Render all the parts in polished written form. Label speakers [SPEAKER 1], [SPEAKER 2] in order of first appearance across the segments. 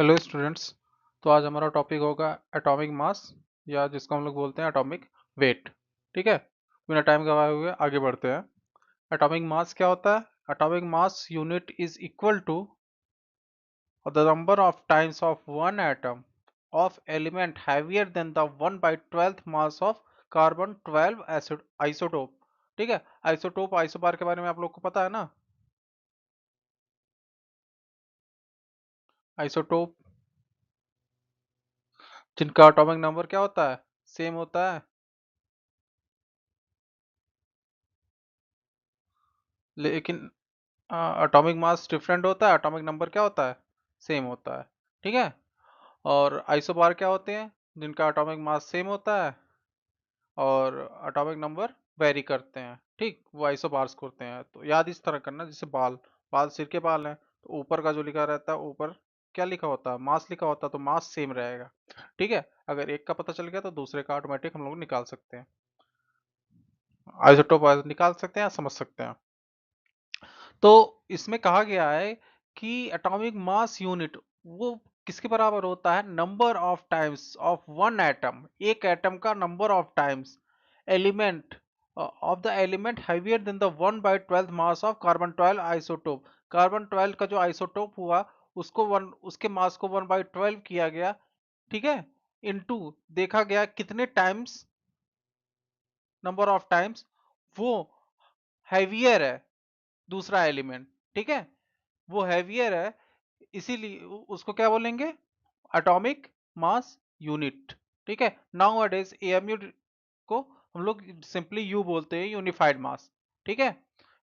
[SPEAKER 1] Hello students. तो आज हमारा टॉपिक होगा एटॉमिक मास, या जिसको हम लोग बोलते हैं एटॉमिक वेट। ठीक है, बिना टाइम गवाए हुए आगे बढ़ते हैं। एटॉमिक मास क्या होता है? Atomic mass unit is equal to the number of times of one atom of element heavier than the 1/12th mass of carbon 12 acid isotope. ठीक है, आइसोटोप आइसोबार के बारे में आप लोग को पता है ना। आइसोटोप जिनका एटॉमिक नंबर क्या होता है, सेम होता है, लेकिन एटॉमिक मास डिफरेंट होता है, एटॉमिक नंबर क्या होता है, सेम होता है। ठीक है, और आइसोबार क्या होते हैं, जिनका एटॉमिक मास सेम होता है और एटॉमिक नंबर वेरी करते हैं। ठीक, वो आइसोबार्स करते हैं। तो याद इस तरह करना, जैसे बाल बाल सिर के बाल हैं, तो ऊपर का जो लिखा रहता है, ऊपर क्या लिखा होता है, मास लिखा होता है, तो मास सेम रहेगा। ठीक है, अगर एक का पता चल गया तो दूसरे का ऑटोमेटिक हम लोग निकाल सकते हैं, आइसोटोप निकाल सकते हैं, समझ सकते हैं। तो इसमें कहा गया है कि एटॉमिक मास यूनिट वो किसके बराबर होता है, number of times of one atom, एक एटम का number of times element of the element heavier than the 1/12th mass of carbon 12 isotope. Carbon 12 का जो आइसोटोप हुआ, उसको वन उसके मास को 1/12 किया गया। ठीक है, इनटू देखा गया कितने टाइम्स, नंबर ऑफ टाइम्स वो हैवियर है दूसरा एलिमेंट। ठीक है, वो हैवियर है, इसीलिए उसको क्या बोलेंगे, एटॉमिक मास यूनिट। ठीक है, नाउ अडेज एएमयू को हम लोग सिंपली यू बोलते हैं, यूनिफाइड मास। ठीक है,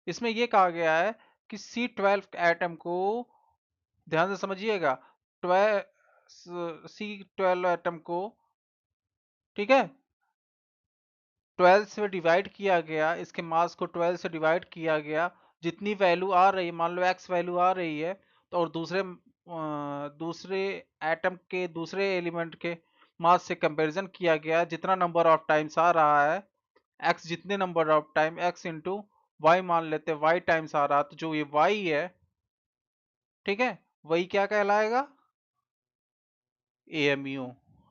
[SPEAKER 1] इसमें ये कहा गया है कि C12 एटम को, ध्यान से समझिएगा, 12 C12 एटम को, ठीक है, 12 से डिवाइड किया गया, इसके मास को 12 से डिवाइड किया गया, जितनी वैल्यू आ रही है, मान लो x वैल्यू आ रही है, तो और दूसरे एटम के दूसरे एलिमेंट के मास से कंपैरिजन किया गया, जितना नंबर ऑफ टाइम्स आ रहा है, x जितने number of time, x into y मान लेते हैं, y टाइम्स आ रहा, तो जो ये y है, ठीक है, वही क्या कहलाएगा, एएमयू,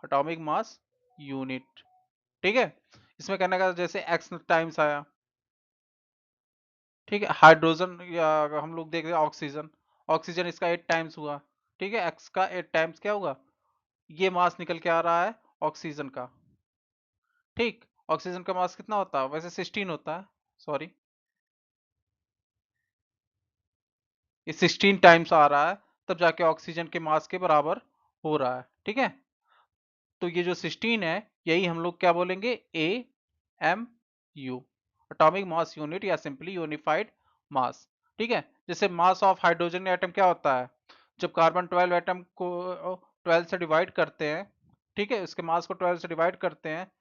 [SPEAKER 1] एटॉमिक मास यूनिट। ठीक है, इसमें कहने का जैसे x टाइम्स आया, ठीक है, हाइड्रोजन, या अगर हम लोग देख रहे हैं ऑक्सीजन, ऑक्सीजन इसका 8 टाइम्स हुआ। ठीक है, एक्स का 8 टाइम्स क्या हुआ, ये मास निकल के आ रहा है ऑक्सीजन का। ठीक, ऑक्सीजन का मास कितना होता है, वैसे 16 होता है, सॉरी, ये 16 टाइम्स आ रहा है, तब जाके ऑक्सीजन के मास के बराबर हो रहा है। ठीक है, तो ये जो 16 है, यही हम लोग क्या बोलेंगे, A M U, atomic mass unit, या सिंपली यूनिफाइड मास। ठीक है, जैसे मास ऑफ हाइड्रोजन एटम क्या होता है, जब कार्बन 12 एटम को 12 से डिवाइड करते हैं, ठीक है, उसके मास को 12 से डिवाइड करते हैं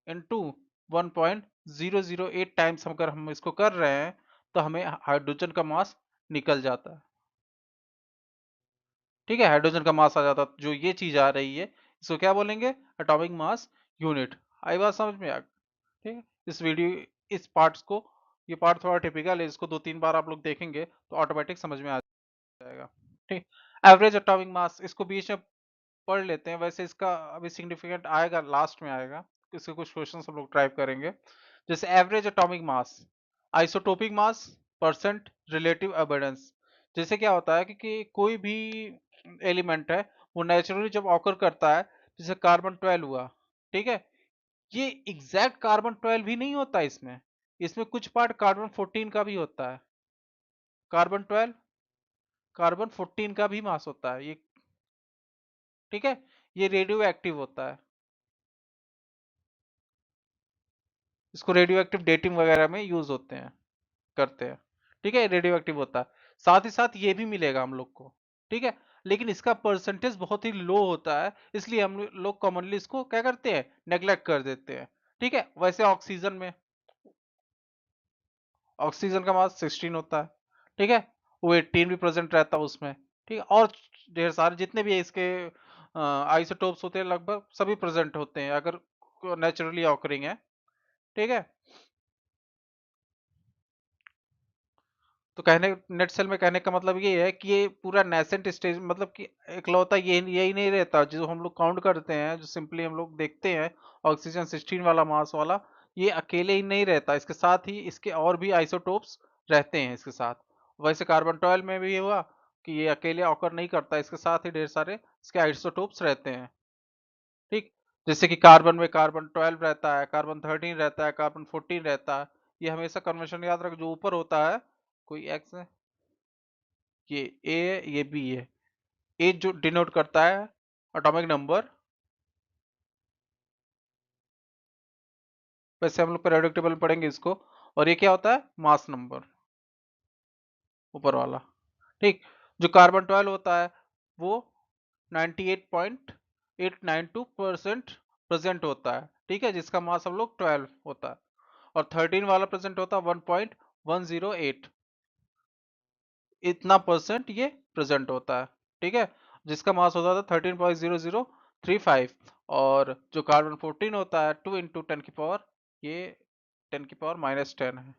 [SPEAKER 1] इनटू 1.008 टाइम्स, अगर हम इसको कर रहे हैं, तो हमें हाइड्रोजन का मास निकल जाता है। ठीक है, हाइड्रोजन का मास आ जाता है, जो ये चीज आ रही है, इसको क्या बोलेंगे, एटॉमिक मास यूनिट। आई बात समझ में आ, ठीक है, इस वीडियो, इस पार्ट्स को, ये पार्ट थोड़ा टिपिकल है, इसको 2-3 बार आप लोग देखेंगे तो ऑटोमेटिक समझ में आ जाएगा। ठीक, एवरेज एटॉमिक मास, इसको बीच में पढ़ लेते हैं, वैसे इसका अभी सिग्निफिकेंट आएगा, लास्ट में आएगा, इसके कुछ क्वेश्चन हम लोग ट्राई करेंगे। जैसे average atomic mass, isotopic mass, percent relative abundance. जैसे क्या होता है कि कोई भी एलिमेंट है, वो नेचुरली जब ऑकर करता है, जैसे कार्बन 12 हुआ, ठीक है, ये एग्जैक्ट कार्बन 12 भी नहीं होता इसमें, इसमें कुछ पार्ट कार्बन 14 का भी होता है, कार्बन 12 कार्बन 14 का भी मास होता है ये। ठीक है, ये रेडियो एक्टिव होता है, इसको रेडियो एक्टिव डेटिंग वगैरह में यूज होते हैं, करते हैं। ठीक है, रेडियो एक्टिव होता है, साथ ही साथ ये भी मिलेगा हम लोग को। ठीक है, लेकिन इसका परसेंटेज बहुत ही लो होता है, इसलिए हम लोग कॉमनली इसको क्या करते हैं, नेग्लेक्ट कर देते हैं। ठीक है, वैसे ऑक्सीजन में, ऑक्सीजन का मास 16 होता है। ठीक है, वो 18 भी प्रेजेंट रहता है उसमें। ठीक है, और ढेर सारे जितने भी इसके आइसोटोप्स होते हैं, लगभग सभी प्रेजेंट होते हैं, अगर नेचुरली ऑकरिंग है। ठीक है, तो कहने नेट सेल में कहने का मतलब ये है कि ये पूरा नेसेंट स्टेज, मतलब कि इकलौता ये यही नहीं रहता जो हम लोग काउंट करते हैं, जो सिंपली हम लोग देखते हैं ऑक्सीजन 16 वाला मास वाला, ये अकेले ही नहीं रहता, इसके साथ ही इसके और भी आइसोटोप्स रहते हैं इसके साथ। वैसे कार्बन 12 में भी हुआ कि ये अकेले ऑकर नहीं करता, इसके साथ ही ढेर सारे इसके आइसोटोप्स रहते हैं। ठीक, जैसे कि कार्बन में कार्बन 12 रहता है, कार्बन 13 रहता है, कार्बन 14 रहता है। ये हमेशा कन्वेंशन याद रख, जो ऊपर होता है कोई एक्स है, ये ए है, ये बी है। ए जो डिनोट करता है एटॉमिक नंबर, वैसे हम लोग पीरियोडिक टेबल में पढ़ेंगे इसको। और ये क्या होता है, मास नंबर, ऊपर वाला। ठीक, जो कार्बन 12 होता है वो 98.892% प्रेजेंट होता है, ठीक है, जिसका मास हम लोग 12 होता है। और 13 वाला प्रेजेंट होता है 1.108, इतना परसेंट ये प्रेजेंट होता है, ठीक है, जिसका मास होता था 13.0035। और जो कार्बन 14 होता है 2 इंटू 10 की पावर, ये 10 की पावर -10 है,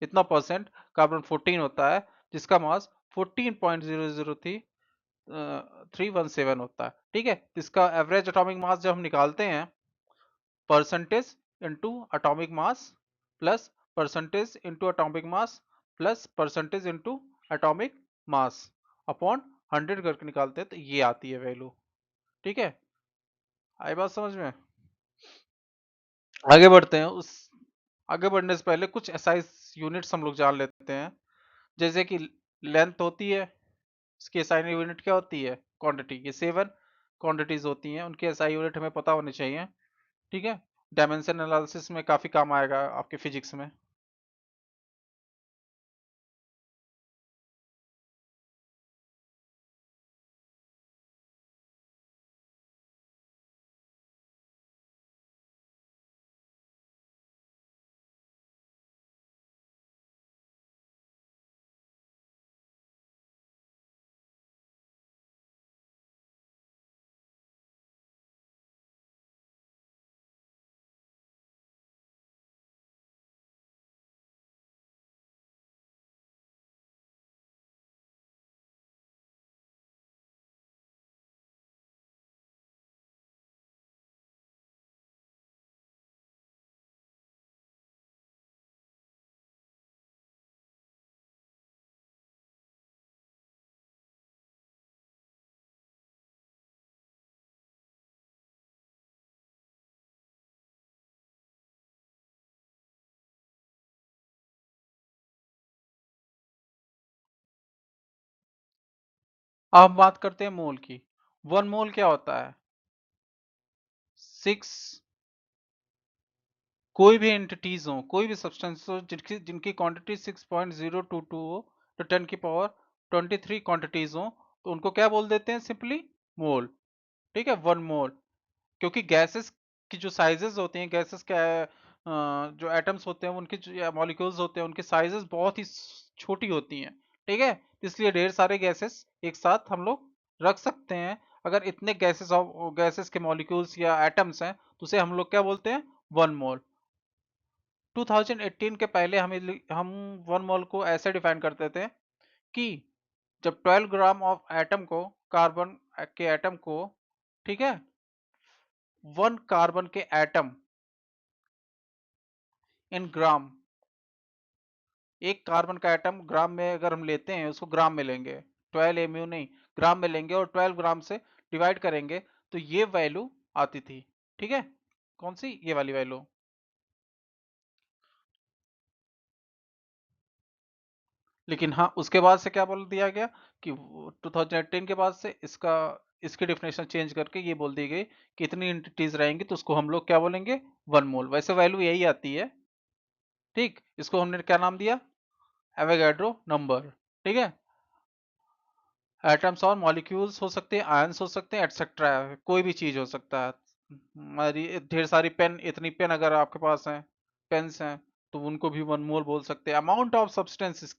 [SPEAKER 1] इतना परसेंट कार्बन 14 होता है, जिसका मास 14.003317 होता है, ठीक है। इसका एवरेज एटॉमिक मास जब हम निकालते हैं, percentage into atomic mass plus percentage into atomic mass plus percentage into atomic mass upon 100 करके निकालते हैं, तो ये आती है वैल्यू, ठीक है। आई बात समझ में? आगे बढ़ते हैं। उस आगे बढ़ने से पहले कुछ एसआई यूनिट्स हम लोग जान लेते हैं। जैसे कि लेंथ होती है, इसकी एसआई यूनिट क्या होती है, क्वांटिटी। ये 7 क्वांटिटीज होती हैं, उनकी एसआई यूनिट हमें पता होनी चाहिए, ठीक है। डायमेंशन एनालिसिस में काफी काम आएगा आपके फिजिक्स में। अब हम बात करते हैं मोल की। 1 मोल क्या होता है, 6, कोई भी एंटिटीज हो, कोई भी सब्सटेंस हो जिनकी जिनकी क्वांटिटी 6.022 हो, तो 10 की पावर 23 क्वांटिटीज हो, तो उनको क्या बोल देते हैं, सिंपली मोल, ठीक है। 1 मोल, क्योंकि गैसेस की जो साइजेस होती हैं, गैसेस के जो एटम्स होते हैं, उनके जो मॉलिक्यूल्स होते हैं, उनकी साइजेस बहुत ही छोटी होती हैं, ठीक है। इसलिए ढेर सारे गैसेस एक साथ हम लोग रख सकते हैं। अगर इतने गैसेस के मॉलिक्यूल्स या एटम्स हैं, तो उसे हम लोग क्या बोलते हैं, 1 मोल। 2018 के पहले हम 1 मोल को ऐसे डिफाइन करते थे कि जब 12 ग्राम ऑफ एटम को, कार्बन के एटम को, ठीक है, 1 कार्बन के एटम इन ग्राम, एक कार्बन का एटम ग्राम में अगर हम लेते हैं, उसको ग्राम में लेंगे, 12 mu नहीं, ग्राम में लेंगे, और 12 ग्राम से डिवाइड करेंगे, तो ये वैल्यू आती थी, ठीक है। कौन सी, ये वाली वैल्यू। लेकिन हाँ, उसके बाद से क्या बोल दिया गया कि 2018 के बाद से इसका, इसकी डेफिनेशन चेंज करके ये बोल दी गई कि इतनी एंटिटीज रहेंगी तो उसको हम लोग क्या बोलेंगे, 1 मोल। वैसे वैल्यू यही आती है, ठीक। इसको हमने क्या नाम दिया, एवोगाड्रो नंबर, ठीक है। एटम्स और मॉलिक्यूल्स हो सकते हैं, आयंस हो सकते हैं, एटसेट्रा, कोई भी चीज हो सकता है। हमारी ढेर सारी पेन, इतनी पेन अगर आपके पास है, पेन्स हैं, तो उनको भी 1 मोल बोल सकते हैं। अमाउंट ऑफ सब्सटेंस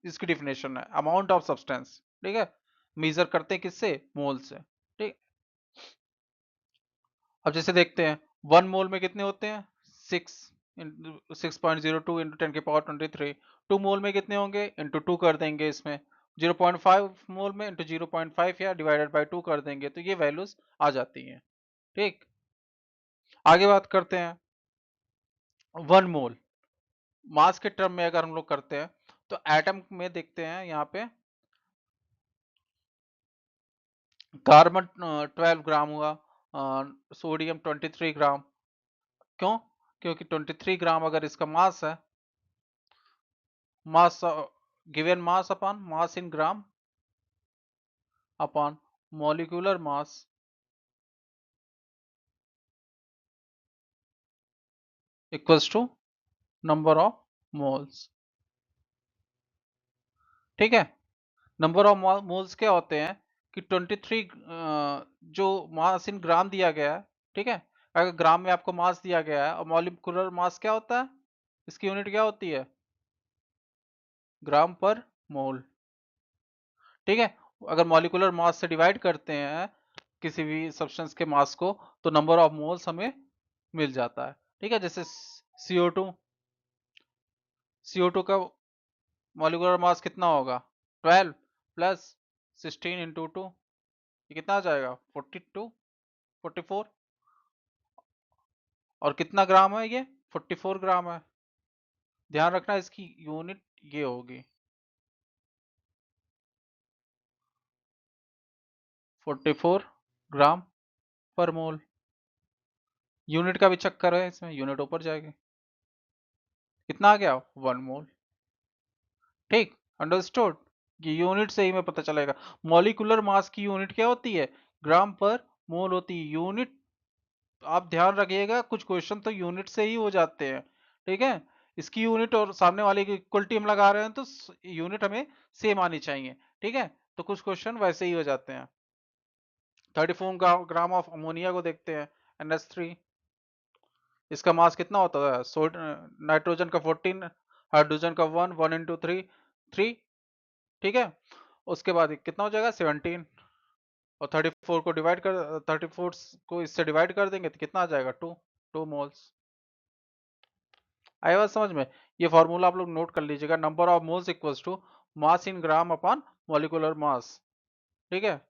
[SPEAKER 1] इसकी डिफिनेशन है, अमाउंट ऑफ सब्सटेंस, ठीक है। मेजर करते हैं किससे, मोल से, ठीक। अब जैसे देखते हैं 1 मोल में कितने होते हैं, 6, इंटू 6.02 इंटू 10 की पावर 23। 2 मोल में कितने होंगे, इंटू 2 कर देंगे इसमें। 0.5 मोल में इंटू 0.5 या डिवाइडेड बाई 2 कर देंगे तो ये वैल्यूज आ जाती हैं। ठीक, आगे बात करते हैं 1 मोल मास के टर्म में अगर हम लोग करते हैं तो एटम में देखते हैं यहाँ पे कार्बन 12 ग्राम हुआ, सोडियम 23 ग्राम। क्यों? क्योंकि 23 ग्राम अगर इसका मास है, mass given mass upon mass in gram upon molecular mass equals to number of moles. ठीक है, नंबर ऑफ मोल्स क्या होते हैं कि 23 जो मास इन ग्राम दिया गया है, ठीक है, अगर ग्राम में आपको मास दिया गया है और मॉलिक्यूलर मास क्या होता है, इसकी यूनिट क्या होती है, ग्राम पर मोल। ठीक है, अगर मॉलिक्यूलर मास से डिवाइड करते हैं किसी भी सब्सटेंस के मास को तो नंबर ऑफ मोल्स हमें मिल जाता है। ठीक है, जैसे CO2, CO2 का मॉलिक्यूलर मास कितना होगा, 12 प्लस 16 इंटू 2, ये कितना आ जाएगा 42 44। और कितना ग्राम है ये, 44 ग्राम है। ध्यान रखना इसकी यूनिट ये होगी 44 ग्राम पर मोल। यूनिट का भी चक्कर है इसमें, यूनिट ऊपर जाएगी। कितना आ गया, 1 मोल। ठीक, अंडरस्टूड। ये यूनिट से ही में पता चलेगा। मॉलिक्यूलर मास की यूनिट क्या होती है, ग्राम पर मोल होती है। यूनिट आप ध्यान रखिएगा, कुछ क्वेश्चन तो यूनिट से ही हो जाते हैं। ठीक है, इसकी यूनिट और सामने वाले की इक्वलिटी हम लगा रहे हैं तो यूनिट हमें सेम आनी चाहिए। ठीक है, तो कुछ क्वेश्चन वैसे ही हो जाते हैं। 34 ग्राम ऑफ अमोनिया को देखते हैं, NH3। इसका मास कितना होता है, नाइट्रोजन का 14, हाइड्रोजन का 1, 1 इंटू 3 3। ठीक है, उसके बाद कितना हो जाएगा 17। और 34 को डिवाइड कर 34 को इससे डिवाइड कर देंगे तो कितना आ जाएगा 2, 2 मोल्स। आई बात समझ में? ये फॉर्मूला आप लोग नोट कर लीजिएगा, number of moles equals to mass in gram upon molecular mass. ठीक है,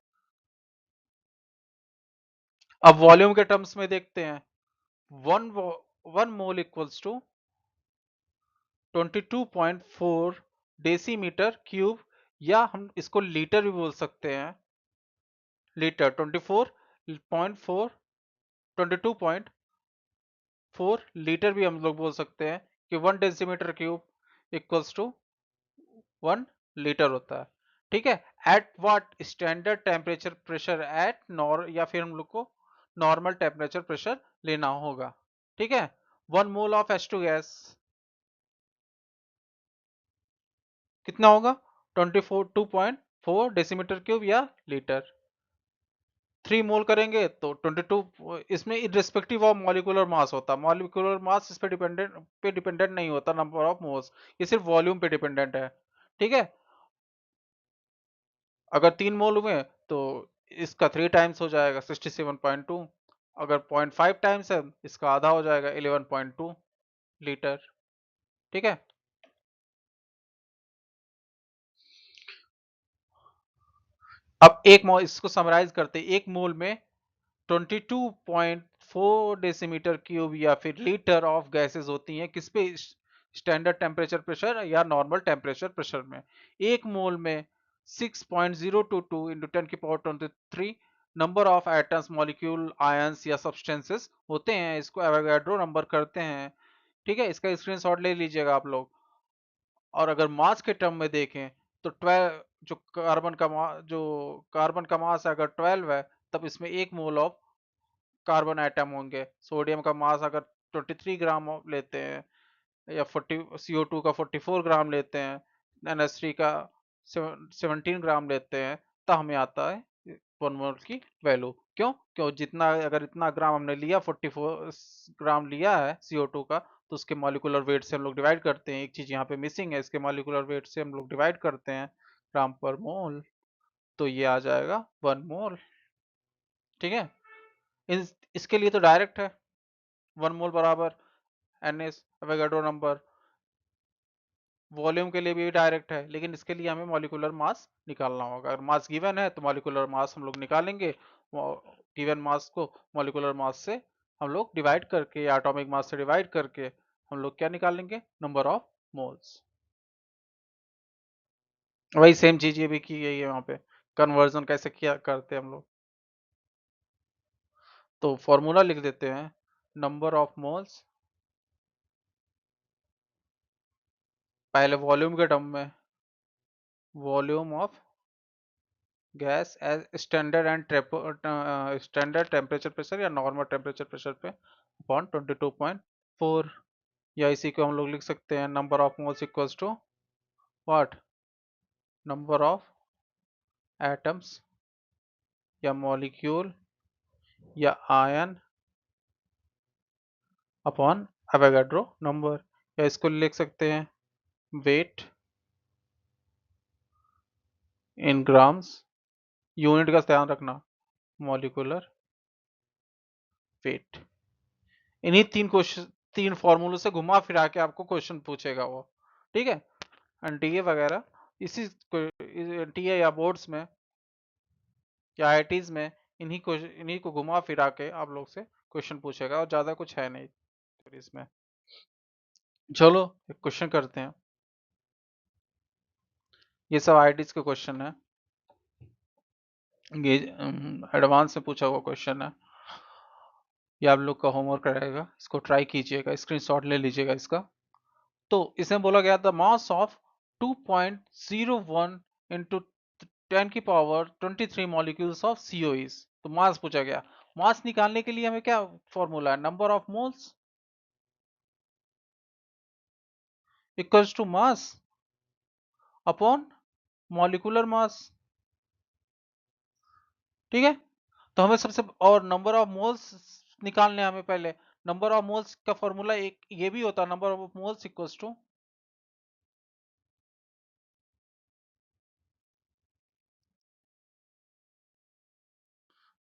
[SPEAKER 1] अब वॉल्यूम के टर्म्स में देखते हैं। One one mole equals to 22.4 decimetre cube, या हम इसको लीटर भी बोल सकते हैं। लीटर 24.4 22.4 लीटर भी हम लोग बोल सकते हैं कि 1 decimetre cube equals to 1 litre होता है। ठीक है, at what standard temperature pressure at nor, या फिर हम लोग को नॉर्मल टेम्परेचर प्रेशर लेना होगा। ठीक है, 1 मोल ऑफ H2 गैस कितना होगा, 2.4 डेसीमीटर क्यूब या लीटर। 3 मोल करेंगे तो 22, इसमें इररिस्पेक्टिव ऑफ मॉलिक्यूलर मास होता है। मॉलिक्यूलर मास इस पे डिपेंडेंट नहीं होता नंबर ऑफ मोल्स, ये सिर्फ वॉल्यूम पे डिपेंडेंट है। ठीक है, अगर 3 मोल हुए तो इसका 3 टाइम्स हो जाएगा 67.2। अगर 0.5 टाइम्स है इसका आधा हो जाएगा 11.2 लीटर। ठीक है, अब एक मोल इसको समराइज करते हैं, 1 मोल में 22.4 डेसीमीटर क्यूब या फिर लीटर ऑफ गैसेस होती हैं, किस पे, स्टैंडर्ड टेम्परेचर प्रेशर या नॉर्मल टेम्परेचर प्रेशर में। 1 मोल में 6.022 इंटू 10 की power 23 number of atoms, molecule, ions या सब्सटेंसेस होते हैं। इसको एवोगाड्रो नंबर करते हैं। ठीक है, इसका स्क्रीनशॉट ले लीजिएगा आप लोग। और अगर मास के टर्म में देखें तो 12, जो कार्बन का मास है अगर 12 है तब इसमें 1 मोल ऑफ कार्बन एटम होंगे। सोडियम का मास अगर 23 ग्राम लेते हैं, या 40 CO2 का 44 ग्राम लेते हैं, NH3 का 17 ग्राम लेते हैं, तब हमें आता है 1 मोल की वैल्यू। क्यों? क्यों, जितना अगर इतना ग्राम हमने लिया, 44 ग्राम लिया है CO2 का, तो उसके मॉलिक्यूलर वेट से हम लोग डिवाइड करते हैं। एक चीज यहाँ पे मिसिंग है, इसके मॉलिक्यूलर वेट से हम लोग डिवाइड करते हैं ग्राम पर मोल, तो ये आ जाएगा 1 मोल। ठीक है, इसके लिए तो डायरेक्ट है, 1 मोल बराबर N A Avogadro number. Volume के लिए भी डायरेक्ट है, लेकिन इसके लिए हमें मॉलिक्यूलर मास निकालना होगा। अगर मास गिवन है तो मॉलिक्यूलर मास हम लोग निकालेंगे, गिवन मास को मॉलिक्यूलर मास से हम लोग डिवाइड करके या एटॉमिक मास से डिवाइड करके हम लोग क्या निकालेंगे, नंबर ऑफ मोल्स। वही सेम चीज ये भी की गई है वहां पे, कन्वर्जन कैसे किया करते हैं हम लोग। तो फॉर्मूला लिख देते हैं, नंबर ऑफ मोल्स पहले वॉल्यूम के टर्म में, volume of gas as standard and standard temperature pressure या नॉर्मल टेम्परेचर प्रेशर पे अपॉन 22.4, या इसी को हम लोग लिख सकते हैं number of moles equals to what, number of atoms या मॉलिक्यूल या आयन अपॉन एवोगाड्रो नंबर, या इसको लिख सकते हैं वेट इन ग्राम्स, यूनिट का ध्यान रखना, मॉलिक्यूलर वेट। इन्हीं तीन क्वेश्चन, तीन फॉर्मूलों से घुमा फिरा के आपको क्वेश्चन पूछेगा वो, ठीक है। एनटीए वगैरह इसी एनटीए या बोर्ड्स में या आईआईटीज में इन्हीं को घुमा फिरा के आप लोग से क्वेश्चन पूछेगा, और ज्यादा कुछ है नहीं इसमें। चलो एक क्वेश्चन करते हैं, ये सब आईआईटीज के क्वेश्चन है, ये एडवांस में पूछा हुआ क्वेश्चन है, ये आप लोग का होमवर्क रहेगा, इसको ट्राई कीजिएगा, स्क्रीनशॉट ले लीजिएगा इसका। तो इसमें बोला गया था मास ऑफ 2.01 इंटू 10 की पावर 23 मॉलिक्यूल्स ऑफ सीओइस। तो मास पूछा गया, मास निकालने के लिए हमें क्या फॉर्मूला है, number of moles equals to mass upon molecular mass, ठीक है। तो हमें सबसे, और नंबर ऑफ मोल्स निकालने हैं हमें पहले, नंबर ऑफ मोल्स का फॉर्मूला एक ये भी होता है, number of moles equals to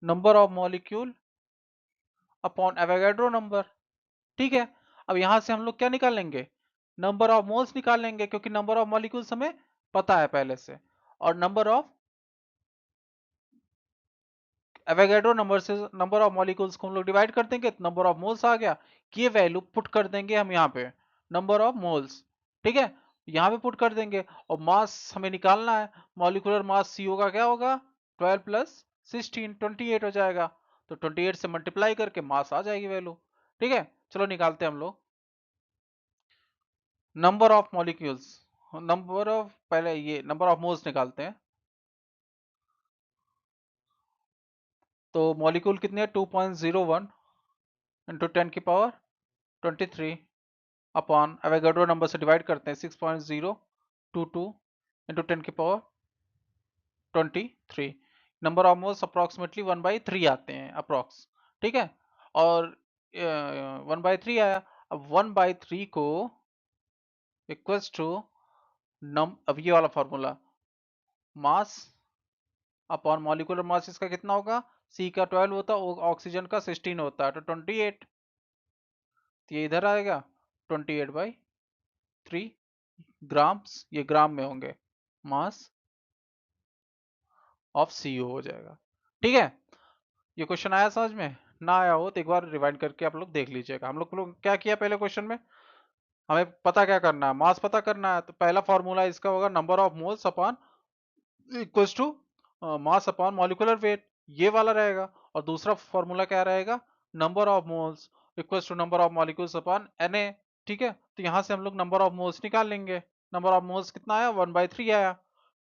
[SPEAKER 1] number of molecule upon Avogadro number, ठीक है। अब यहां से हम लोग क्या निकालेंगे, नंबर ऑफ मोल्स निकालेंगे, क्योंकि नंबर ऑफ मॉलिक्यूल्स हमें पता है पहले से, और नंबर ऑफ एवोगाड्रो नंबर से नंबर ऑफ मॉलिक्यूल्स को हम लोग डिवाइड कर देंगे तो नंबर ऑफ मोल्स आ गया, ये वैल्यू पुट कर देंगे हम यहाँ पे, नंबर ऑफ मोल्स, ठीक है, यहाँ पे पुट कर देंगे। और मास हमें निकालना है, मॉलिक्यूलर मास सीओ का क्या होगा, 12 प्लस 16 28 हो जाएगा, तो 28 से मल्टीप्लाई करके मास आ जाएगी वैल्यू, ठीक है। चलो निकालते हैं हम लोग number of molecules, number of, पहले ये नंबर ऑफ मोल्स निकालते हैं। तो मॉलिक्यूल कितने हैं, 2.01 इंटू 10 की पावर 23 अपॉन एवोगाड्रो नंबर से डिवाइड करते हैं, 6.022 इंटू 10 की power 23, number of moles approximately 1/3 आते हैं अप्रोक्स, ठीक है। और 1/3 आया, अब 1/3 को इक्वल्स टू अब ये वाला फॉर्मूला, मास अपॉन मॉलिक्यूलर मास, इसका कितना होगा, सी का 12 होता है, ऑक्सीजन का 16 होता है, तो 28, तो ये इधर आएगा 28/3 ग्राम्स, ये ग्राम में होंगे, मास ऑफ सीओ हो जाएगा, ठीक है। ये क्वेश्चन आया समझ में, ना आया हो तो एक बार रिवाइंड करके आप लोग देख लीजिएगा। हम लोग क्या किया पहले क्वेश्चन में, हमें पता क्या करना है, मास पता करना है, तो पहला फॉर्मूला इसका होगा number of moles upon equals to mass upon molecular weight, ये वाला रहेगा। और दूसरा फॉर्मूला क्या रहेगा, number of moles equals to number of molecules upon Na, ठीक है। तो यहाँ से हम लोग नंबर ऑफ मोल्स निकाल लेंगे, नंबर ऑफ मोल्स कितना आया, 1/3 आया,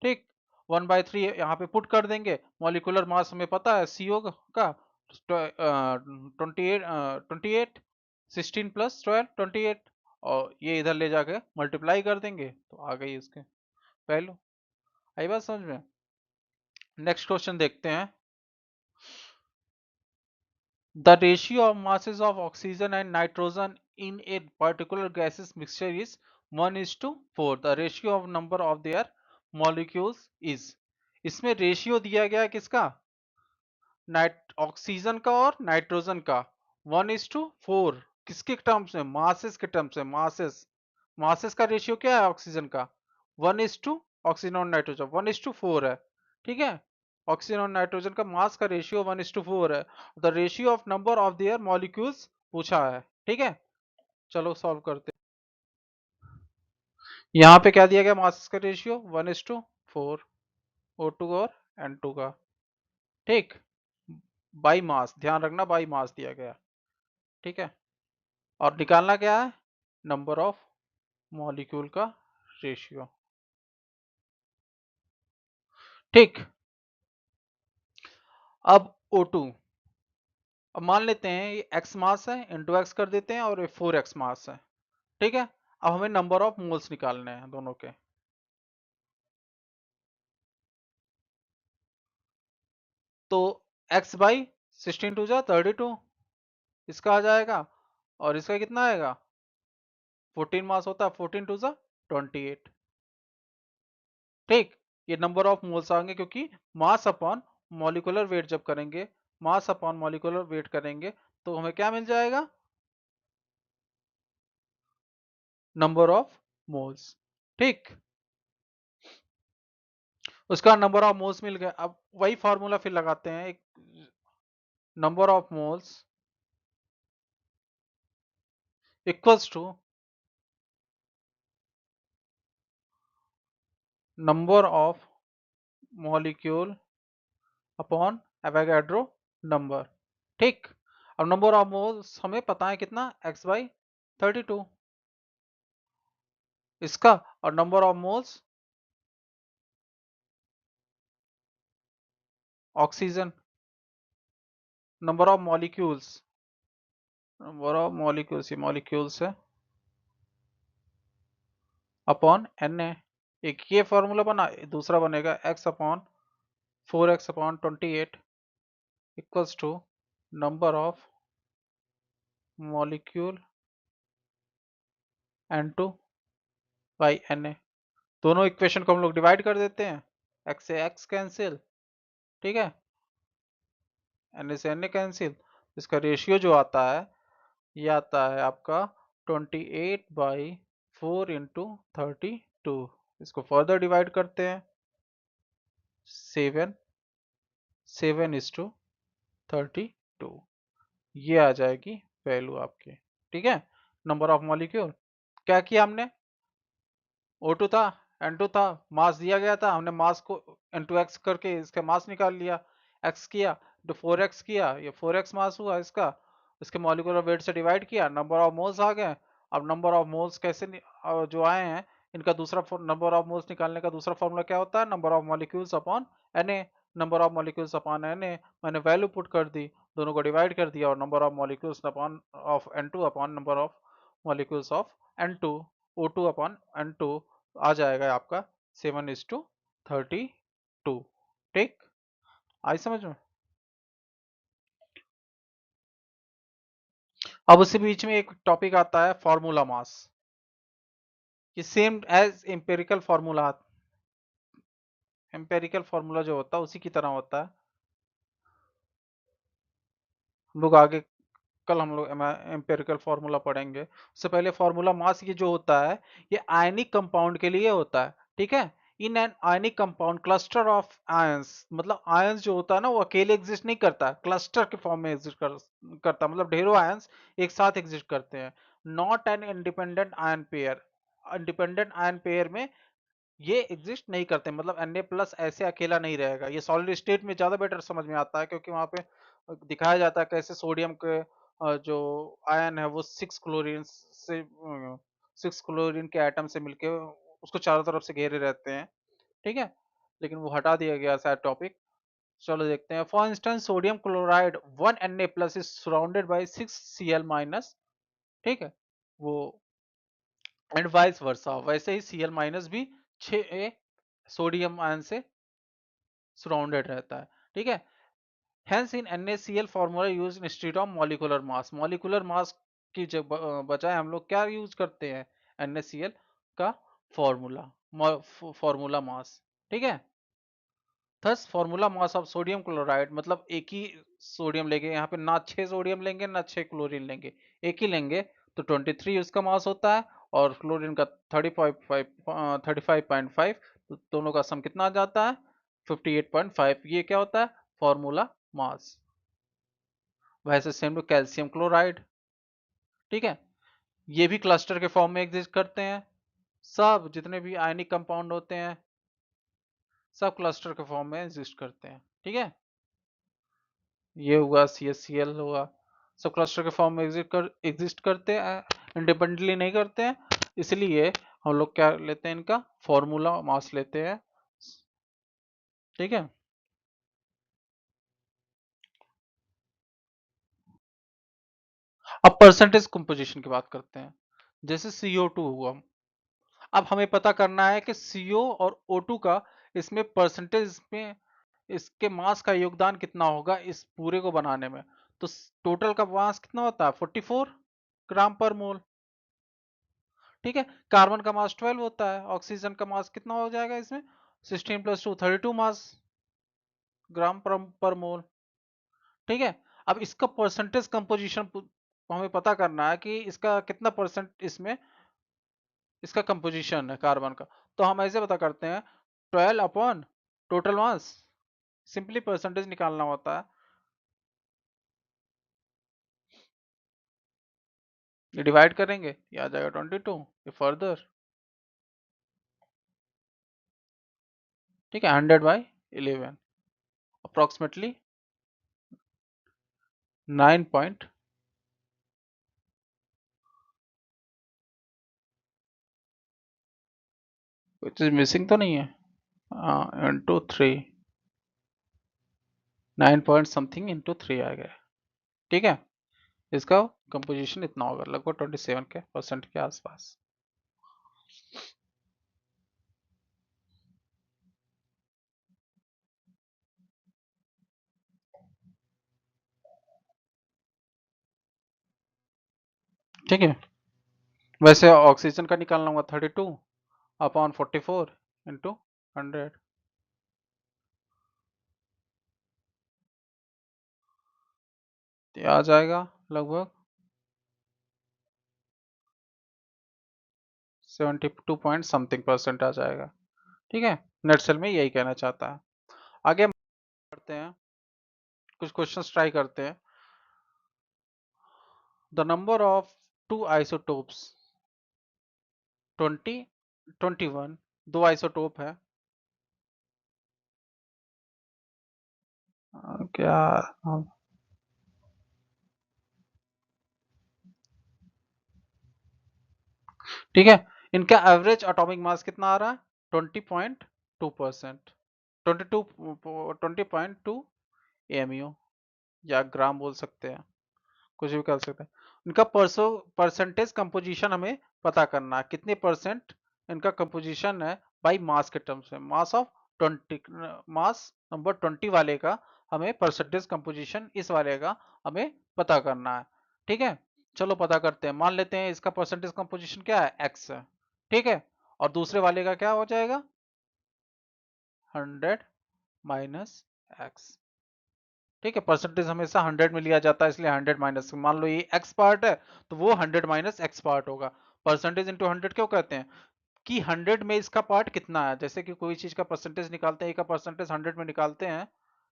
[SPEAKER 1] ठीक। 1/3 यहाँ पे पुट कर देंगे, मॉलिक्यूलर मास हमें पता है सीओ का 28 16 प्लस 12 28, और ये इधर ले जाके मल्टीप्लाई कर देंगे तो आ गई इसके वैल्यू। आई बात समझ में। नेक्स्ट क्वेश्चन देखते हैं, the ratio of masses of oxygen and nitrogen in a particular gaseous mixture is 1:4, the ratio of number of their molecules is, इसमें रेशियो दिया गया है किसका, नाइट ऑक्सीजन का और नाइट्रोजन का, 1:4, किसके टर्म्स में? मासेस के टर्म्स में। मासेस, मासेस का रेशियो क्या है ऑक्सीजन का? 1:, ऑक्सीजन और नाइट्रोजन 1:4 है। ठीक है, ऑक्सीजन और नाइट्रोजन का मास का रेशियो 1:4 है। The ratio of number of their molecules पूछा है। ठीक है, चलो सॉल्व करते हैं। यहाँ पे क्या दिया गया? मास का रेशियो 1:4, O2 और N2 का। ठीक, बाई मास, ध्यान रखना बाई मास दिया गया। ठीक है, और निकालना क्या है? नंबर ऑफ मॉलिक्यूल का रेशियो। ठीक, अब O2, अब मान लेते हैं ये x मास है, इंटू एक्स कर देते हैं, और ये 4x मास है। ठीक है, अब हमें नंबर ऑफ मोल्स निकालने हैं दोनों के। तो x बाई 16×2 = 32, इसका आ जाएगा, और इसका कितना आएगा? 14 मास होता है, 14×2 = 28। ठीक, ये नंबर ऑफ मोल्स आएंगे, क्योंकि मास अपॉन मॉलिक्यूलर वेट जब करेंगे, मास अपॉन मॉलिक्यूलर वेट करेंगे, तो हमें क्या मिल जाएगा? Number of moles. ठीक, उसका नंबर ऑफ मोल्स मिल गया। अब वही फॉर्मूला फिर लगाते हैं, एक number of moles equals to number of molecule upon Avogadro number. ठीक, अब नंबर ऑफ मोल्स हमें पता है कितना? x/32 इसका, और number of moles oxygen, number of molecules, number of molecules, ये मॉलिक्यूल्स है, अपॉन Na। एक ये फॉर्मूला बना, दूसरा बनेगा x/4x/28 equals to number of molecule N2 by Na। दोनों इक्वेशन को हम लोग डिवाइड कर देते हैं, x से x कैंसिल, ठीक है, Na से Na कैंसिल। इसका रेशियो जो आता है, ये आता है आपका 28/4 × 32। इसको फर्दर डिवाइड करते हैं, 7 7:32, ये आ जाएगी वैल्यू आपकी। ठीक है, नंबर ऑफ मॉलिक्यूल। क्या किया हमने? O2 था, N2 था, मास दिया गया था, हमने मास को इंटू एक्स करके इसका मास निकाल लिया। x किया तो 4x किया, ये 4x मास हुआ इसका, इसके मॉलिक्यूलर वेट से डिवाइड किया, नंबर ऑफ मोल्स आ गए। अब नंबर ऑफ मोल्स कैसे जो आए हैं, इनका दूसरा नंबर ऑफ मोल्स निकालने का दूसरा फॉर्मूला क्या होता है? Number of molecules upon Na। Number of molecules upon Na, मैंने वैल्यू पुट कर दी, दोनों को डिवाइड कर दिया, और number of molecules upon of N2 upon number of molecules of N2, O2 upon N2 आ जाएगा आपका 7:32। ठीक, आई समझ में? अब उसी बीच में एक टॉपिक आता है फॉर्मूला मास। ये same as empirical formula, empirical formula जो होता है उसी की तरह होता है। हम लोग आगे कल हम लोग एम्पेरिकल फार्मूला पढ़ेंगे। उससे पहले फार्मूला मास ये जो होता है, ये आयनिक कंपाउंड के लिए होता है। ठीक है, in an ionic compound cluster of ions, मतलब आयंस जो होता है ना, वो अकेले एग्जिस्ट नहीं करता, क्लस्टर के फॉर्म में एग्जिस्ट करता, मतलब ढेरों आयंस एक साथ एग्जिस्ट करते हैं। Not an independent ion pair, independent ion pair में ये एग्जिस्ट नहीं करते, मतलब Na+ ऐसे अकेला नहीं रहेगा। ये सॉलिड स्टेट में ज्यादा बेटर समझ में आता है, क्योंकि वहां पे दिखाया जाता है कैसे सोडियम के जो आयन है वो 6 क्लोरीन से 6 क्लोरीन के एटम से मिलके उसको चारों तरफ से घेरे रहते हैं। ठीक है, लेकिन वो हटा दिया गया शायद टॉपिक। चलो देखते हैं। For instance sodium chloride 1Na+ is surrounded by 6Cl-। ठीक है, वो एंड वाइस वर्सा, वैसे ही Cl- भी 6 सोडियम आयन से सराउंडेड रहता है। ठीक है, hence in NaCl formula use instead of molecular mass, molecular mass की बजाय हम लोग क्या यूज करते हैं? NaCl का फॉर्मूला, फॉर्मूला मास। ठीक है, thus formula mass of sodium chloride, मतलब एक ही सोडियम लेंगे, यहाँ पे ना 6 सोडियम लेंगे ना 6 क्लोरीन लेंगे, एक ही लेंगे, तो 23 उसका मास होता है और क्लोरीन का 35.5, तो दोनों का सम कितना आ जाता है 58.5। ये क्या होता है फॉर्मूला मास। वैसे सेम टू कैल्शियम क्लोराइड, ठीक है, ये भी क्लस्टर के फॉर्म में एग्जिस्ट करते हैं। सब जितने भी आयनिक कंपाउंड होते हैं सब क्लस्टर के फॉर्म में एग्जिस्ट करते हैं, ठीक है। ये हुआ CHCl हुआ, सब क्लस्टर के फॉर्म में एग्जिस्ट करते हैं, इंडिपेंडेंटली नहीं करते हैं, इसलिए हम लोग क्या लेते हैं इनका फॉर्मूला मास लेते हैं, ठीक है। अब परसेंटेज कंपोजिशन की बात करते हैं। जैसे CO2 हुआ, अब हमें पता करना है कि CO और O2 का इसमें परसेंटेज में इसके मास का योगदान कितना होगा इस पूरे को बनाने में। तो टोटल का मास कितना होता है 44 ग्राम पर मोल, ठीक है। कार्बन का मास 12 होता है, ऑक्सीजन का मास कितना हो जाएगा इसमें 16 + 2 32 मास ग्राम पर मोल, ठीक है। अब इसका परसेंटेज कंपोजिशन हमें पता करना है कि इसका कितना परसेंट इसमें इसका कंपोजिशन है कार्बन का। तो हम ऐसे पता करते हैं 12 upon total mass, simply percentage निकालना होता है, ये डिवाइड करेंगे ये आ जाएगा 22, ये फर्दर, ठीक है, 100/11 अप्रोक्सीमेटली 9 पॉइंट, कुछ मिसिंग तो नहीं है, इंटू 3, 9 पॉइंट समथिंग इंटू 3 आ गया, ठीक है। इसका कंपोजिशन इतना होगा लगभग 27% के आसपास, ठीक है। वैसे ऑक्सीजन का निकालना होगा 32 अपॉन 44 इंटू 100, ये आ जाएगा लगभग 72 पॉइंट समथिंग परसेंट आ जाएगा, ठीक है। नेट सेल में यही कहना चाहता है। आगे हम बढ़ते हैं, कुछ क्वेश्चंस ट्राई करते हैं। The number of two isotopes 20, 21, दो आइसोटोप है, क्या, ठीक है। इनका एवरेज एटॉमिक मास कितना आ रहा है 20.2%, 20.2 या ग्राम बोल सकते हैं, कुछ भी कर सकते हैं। इनका परसेंटेज कंपोजिशन हमें पता करना है, कितने परसेंट इनका कंपोजिशन है बाई मास के टर्म्स में, मास ऑफ 20, मास नंबर 20 वाले का हमें परसेंटेज कंपोजिशन इस वाले का हमें पता करना है, ठीक है। चलो पता करते हैं, मान लेते हैं इसका परसेंटेज कंपोजिशन क्या है x है, ठीक है, और दूसरे वाले का क्या हो जाएगा 100 - x, ठीक है। परसेंटेज हमेशा 100 में लिया जाता है इसलिए 100 माइनस, मान लो ये x पार्ट है तो वो 100 - x पार्ट होगा। परसेंटेज इंटू 100 क्यों कहते हैं कि 100 में इसका पार्ट कितना है, जैसे कि कोई चीज का परसेंटेज निकालते हैं, ए का परसेंटेज 100 में निकालते हैं,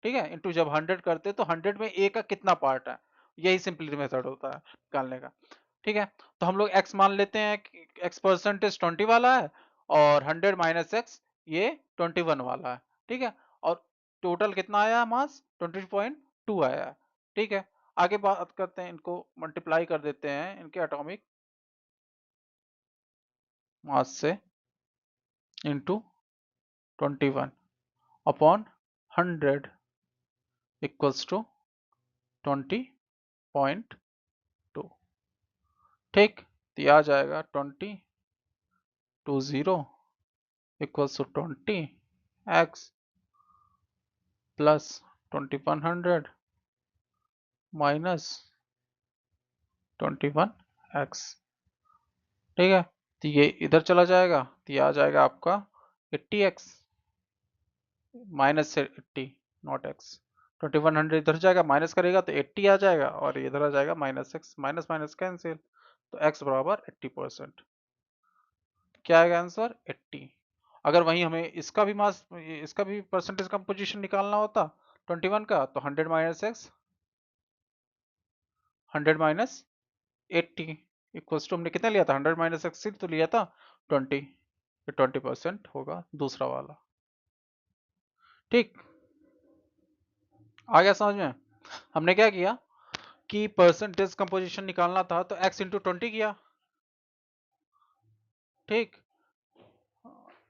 [SPEAKER 1] ठीक है, इंटू जब 100 करते हैं तो 100 में ए का कितना पार्ट है, यही सिंपली मेथड होता है निकालने का, ठीक है। तो हम लोग x मान लेते हैं कि x परसेंटेज 20 वाला है और 100 - x ये 21 वाला है, ठीक है। और टोटल कितना आया मास 20.2 आया है, ठीक है। आगे बात करते हैं, इनको मल्टीप्लाई कर देते हैं इनके एटॉमिक मास से इंटू 21 अपॉन 100 इक्वल्स टू 20.2, ठीक। तो ये आ जाएगा 20 equals to 20x plus 2100 minus 21x, ठीक है। तो ये इधर चला जाएगा तो ये आ जाएगा आपका 80x, माइनस से 80 नॉट x, 2100 इधर जाएगा, माइनस करेगा तो 80 आ जाएगा, और इधर आ जाएगा -x, माइनस माइनस कैंसिल, तो x बराबर 80%। क्या आएगा आंसर? 80। अगर वहीं हमें इसका भी परसेंटेज कंपोजिशन निकालना होता 21 का, तो 100 minus x, 100 minus 80 equals to, हमने कितना लिया था? 100 माइनस एक्स तो लिया था 20। 20% होगा दूसरा वाला। ठीक, आ गया समझ में? हमने क्या किया कि परसेंटेज कंपोजिशन निकालना था तो x इंटू 20 किया। ठीक,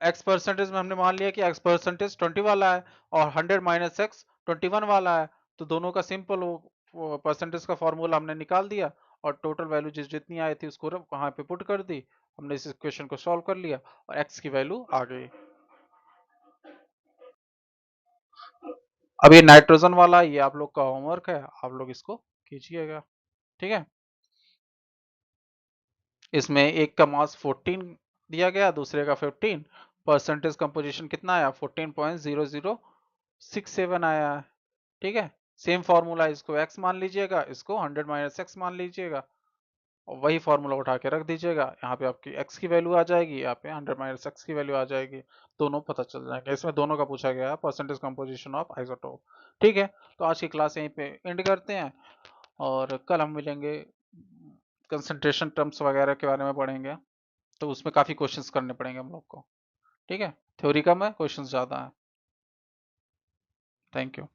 [SPEAKER 1] x परसेंटेज में हमने मान लिया कि x परसेंटेज 20 वाला है और 100 माइनस एक्स 21 वाला है, तो दोनों का सिंपल वो परसेंटेज का फॉर्मूला हमने निकाल दिया और टोटल वैल्यू जितनी आई थी उसको वहां पे पुट कर दी। हमने इस इक्वेशन को सॉल्व कर लिया और x की वैल्यू आ गई। अब ये नाइट्रोजन वाला, ये आप लोग का होमवर्क है, आप लोग इसको कीजिएगा। ठीक है, इसमें एक का मास 14 दिया गया, दूसरे का 15। परसेंटेज कंपोजिशन कितना आया? 14.0067 आया है। ठीक है, सेम फॉर्मूला, इसको x मान लीजिएगा, इसको 100 माइनस एक्स मान लीजिएगा और वही फॉर्मूला उठा के रख दीजिएगा। यहाँ पे आपकी x की वैल्यू आ जाएगी, यहाँ पे 100 माइनस एक्स की वैल्यू आ जाएगी, दोनों पता चल जाएंगे। इसमें दोनों का पूछा गया है, परसेंटेज कंपोजिशन ऑफ आइसोटोप। ठीक है, तो आज की क्लास यहीं पे एंड करते हैं और कल हम मिलेंगे, कंसंट्रेशन टर्म्स वगैरह के बारे में पढ़ेंगे, तो उसमें काफ़ी क्वेश्चंस करने पड़ेंगे हम लोग को। ठीक है, थ्योरी कम है, क्वेश्चंस ज़्यादा है। Thank you.